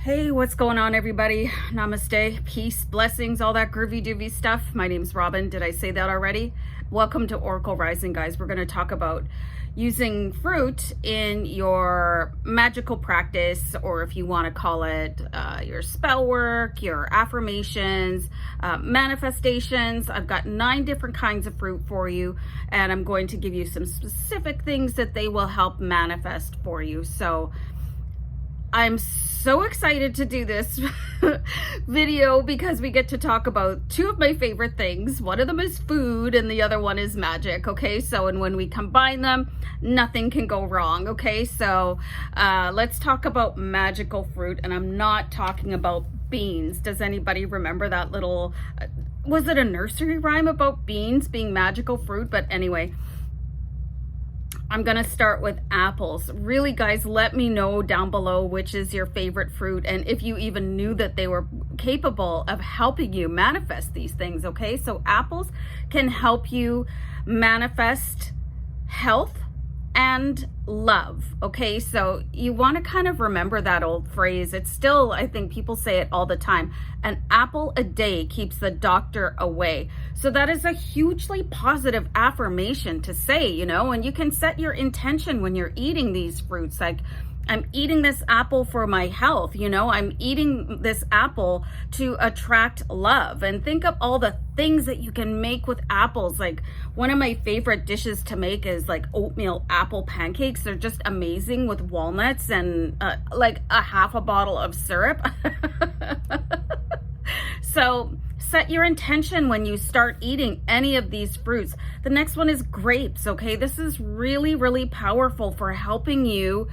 Hey, what's going on, everybody? Namaste, peace, blessings, all that groovy doovy stuff. My name's Robin. Did I say that already? Welcome to Oracle Rising, guys. We're going to talk about using fruit in your magical practice, or if you want to call it your spell work, your affirmations, manifestations. I've got 9 different kinds of fruit for you, and I'm going to give you some specific things that they will help manifest for you. So I'm so excited to do this video because we get to talk about 2 of my favorite things. One of them is food and the other one is magic, okay? So, and when we combine them, nothing can go wrong, okay? So let's talk about magical fruit, and I'm not talking about beans. Does anybody remember that little, was it a nursery rhyme about beans being magical fruit? But anyway, I'm gonna start with apples. Really, guys, let me know down below which is your favorite fruit and if you even knew that they were capable of helping you manifest these things, okay? So apples can help you manifest health and love, okay? So you want to kind of remember that old phrase. It's still, I think people say it all the time, an apple a day keeps the doctor away. So that is a hugely positive affirmation to say, you know, and you can set your intention when you're eating these fruits, like, I'm eating this apple for my health, you know, I'm eating this apple to attract love. And think of all the things that you can make with apples. Like, one of my favorite dishes to make is like oatmeal apple pancakes. They're just amazing with walnuts and like a half a bottle of syrup. So set your intention when you start eating any of these fruits. The next one is grapes, okay? This is really, really powerful for helping you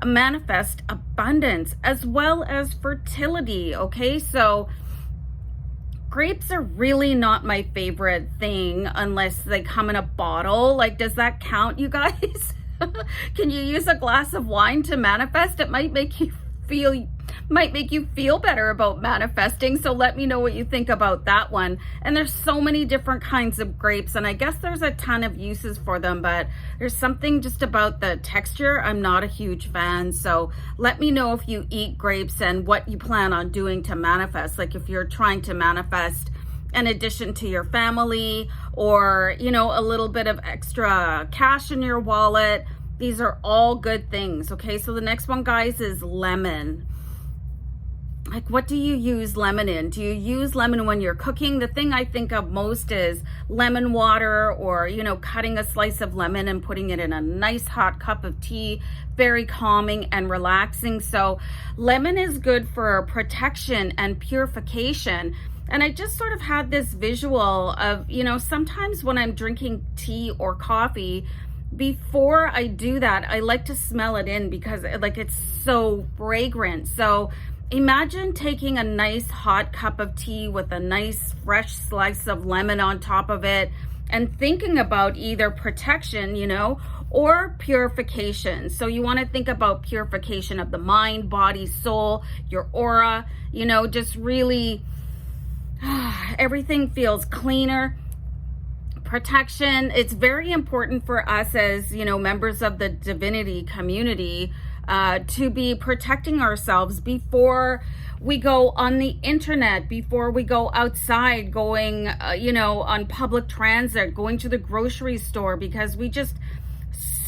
manifest abundance as well as fertility, okay? So grapes are really not my favorite thing unless they come in a bottle. Like, does that count, you guys? Can you use a glass of wine to manifest? It might make you feel better about manifesting. So let me know what you think about that one. And there's so many different kinds of grapes, and I guess there's a ton of uses for them, but there's something just about the texture I'm not a huge fan. So let me know if you eat grapes and what you plan on doing to manifest. Like, if you're trying to manifest an addition to your family, or, you know, a little bit of extra cash in your wallet. These are all good things, okay? So the next one, guys, is lemon. Like, what do you use lemon in? Do you use lemon when you're cooking? The thing I think of most is lemon water, or, you know, cutting a slice of lemon and putting it in a nice hot cup of tea. Very calming and relaxing. So lemon is good for protection and purification. And I just sort of had this visual of, you know, sometimes when I'm drinking tea or coffee, before I do that, I like to smell it in because, like, it's so fragrant. So imagine taking a nice hot cup of tea with a nice fresh slice of lemon on top of it and thinking about either protection, you know, or purification. So you want to think about purification of the mind, body, soul, your aura, you know, just really everything feels cleaner. Protection, it's very important for us as, you know, members of the divinity community to be protecting ourselves before we go on the internet, before we go outside, going, you know, on public transit, going to the grocery store, because we just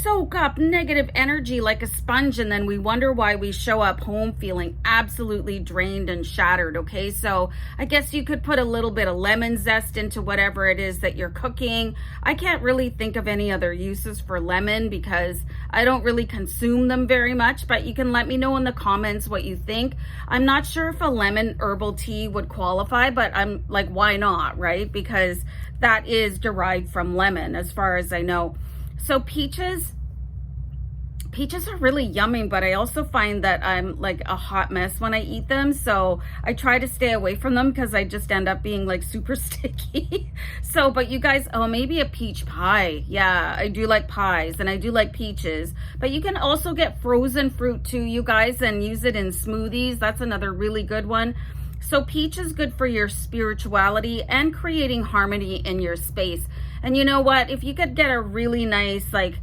soak up negative energy like a sponge, and then we wonder why we show up home feeling absolutely drained and shattered, okay? So I guess you could put a little bit of lemon zest into whatever it is that you're cooking. I can't really think of any other uses for lemon because I don't really consume them very much, but you can let me know in the comments what you think. I'm not sure if a lemon herbal tea would qualify, but I'm like, why not, right? Because that is derived from lemon as far as I know. So peaches are really yummy, but I also find that I'm like a hot mess when I eat them. So I try to stay away from them because I just end up being like super sticky. So, but you guys, oh, maybe a peach pie. Yeah, I do like pies and I do like peaches, but you can also get frozen fruit too, you guys, and use it in smoothies. That's another really good one. So peach is good for your spirituality and creating harmony in your space. And you know what? If you could get a really nice, like,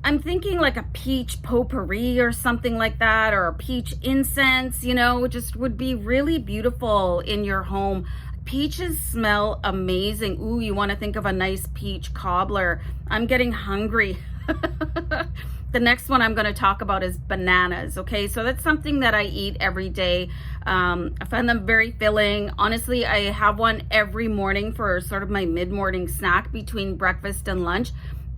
I'm thinking like a peach potpourri or something like that, or a peach incense, you know, just would be really beautiful in your home. Peaches smell amazing. Ooh, you want to think of a nice peach cobbler. I'm getting hungry. The next one I'm going to talk about is bananas. Okay, so that's something that I eat every day. I find them very filling. Honestly, I have one every morning for sort of my mid-morning snack between breakfast and lunch.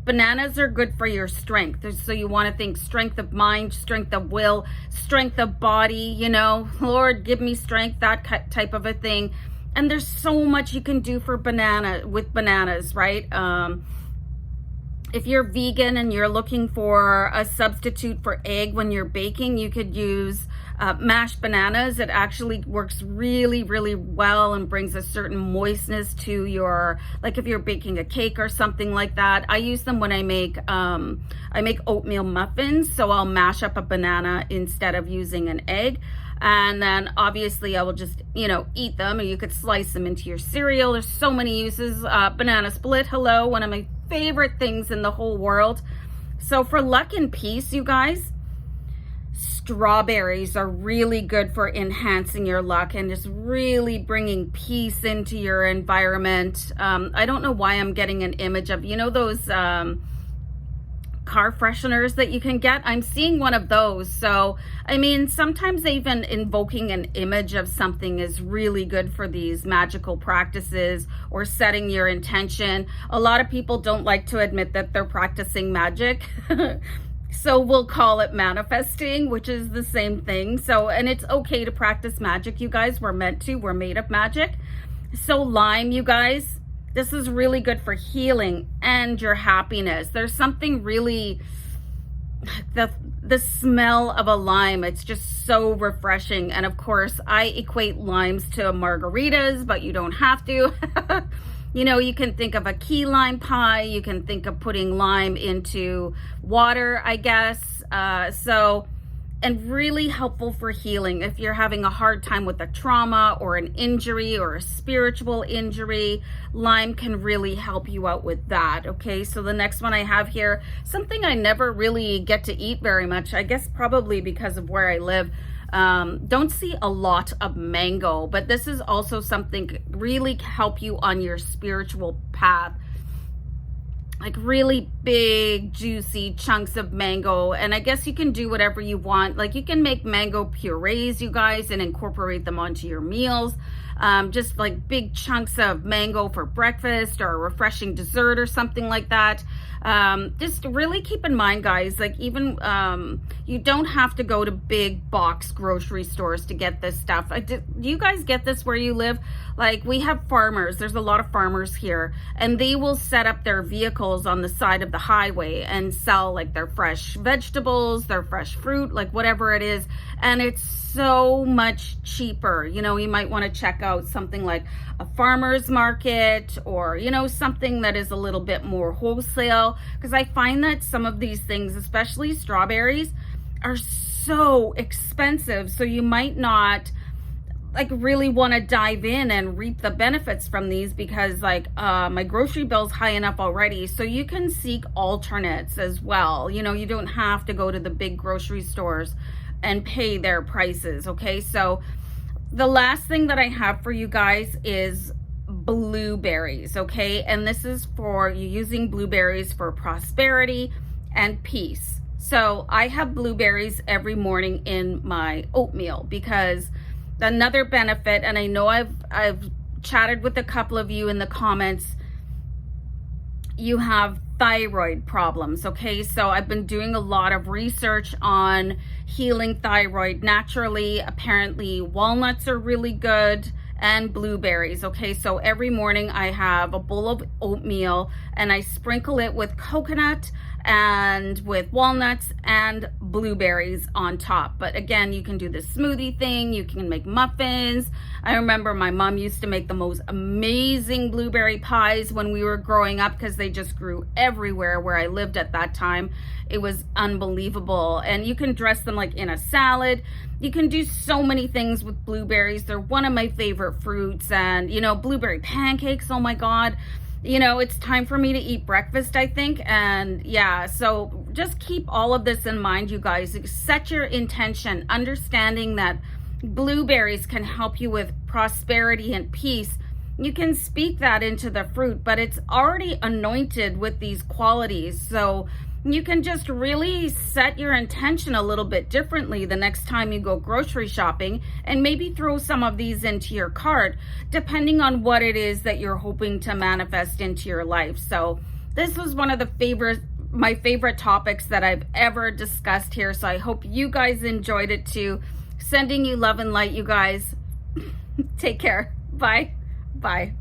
Bananas are good for your strength. So you want to think strength of mind, strength of will, strength of body, you know, Lord, give me strength, that type of a thing. And there's so much you can do for bananas, right? If you're vegan and you're looking for a substitute for egg when you're baking, you could use mashed bananas. It actually works really, really well and brings a certain moistness to your, like if you're baking a cake or something like that. I use them when I make oatmeal muffins. So I'll mash up a banana instead of using an egg. And then obviously I will just, you know, eat them, or you could slice them into your cereal. There's so many uses. Banana split, hello, one of my favorite things in the whole world. So for luck and peace, you guys, strawberries are really good for enhancing your luck and just really bringing peace into your environment. I don't know why I'm getting an image of, you know, those car fresheners that you can get. I'm seeing one of those. So, I mean, sometimes even invoking an image of something is really good for these magical practices, or setting your intention. A lot of people don't like to admit that they're practicing magic. So we'll call it manifesting, which is the same thing. So, and it's okay to practice magic, you guys. We're made of magic. So lime, you guys, this is really good for healing and your happiness. There's something really, the smell of a lime, it's just so refreshing. And of course, I equate limes to margaritas, but you don't have to. You know, you can think of a key lime pie. You can think of putting lime into water, I guess. And really helpful for healing. If you're having a hard time with a trauma or an injury or a spiritual injury, lime can really help you out with that. Okay, so the next one I have here, something I never really get to eat very much, I guess probably because of where I live. Don't see a lot of mango, but this is also something really help you on your spiritual path. Like really big, juicy chunks of mango. And I guess you can do whatever you want. Like you can make mango purees, you guys, and incorporate them onto your meals. Just like big chunks of mango for breakfast or a refreshing dessert or something like that. Just really keep in mind, guys, like even you don't have to go to big box grocery stores to get this stuff. Do you guys get this where you live? Like we have farmers, there's a lot of farmers here, and they will set up their vehicles on the side of the highway and sell like their fresh vegetables, their fresh fruit, like whatever it is. And it's so much cheaper. You know, you might want to check out something like a farmer's market, or, you know, something that is a little bit more wholesale, because I find that some of these things, especially strawberries, are so expensive. So you might not like really want to dive in and reap the benefits from these, because like my grocery bill's high enough already. So you can seek alternates as well. You know, you don't have to go to the big grocery stores and pay their prices. Okay, so the last thing that I have for you guys is blueberries. Okay, and this is for you using blueberries for prosperity and peace. So I have blueberries every morning in my oatmeal, because another benefit, and I know I've chatted with a couple of you in the comments, you have thyroid problems. Okay, so I've been doing a lot of research on healing thyroid naturally. Apparently walnuts are really good, and blueberries. Okay, so every morning I have a bowl of oatmeal and I sprinkle it with coconut and with walnuts and blueberries on top. But again, you can do the smoothie thing, you can make muffins. I remember my mom used to make the most amazing blueberry pies when we were growing up, because they just grew everywhere where I lived at that time. It was unbelievable. And you can dress them like in a salad. You can do so many things with blueberries. They're one of my favorite fruits. And you know, blueberry pancakes, oh my God. You know, it's time for me to eat breakfast, I think. And yeah, so just keep all of this in mind, you guys. Set your intention, understanding that blueberries can help you with prosperity and peace. You can speak that into the fruit, but it's already anointed with these qualities. So you can just really set your intention a little bit differently the next time you go grocery shopping, and maybe throw some of these into your cart, depending on what it is that you're hoping to manifest into your life. So this was one of my favorite topics that I've ever discussed here. So I hope you guys enjoyed it too. Sending you love and light, you guys. Take care. Bye. Bye.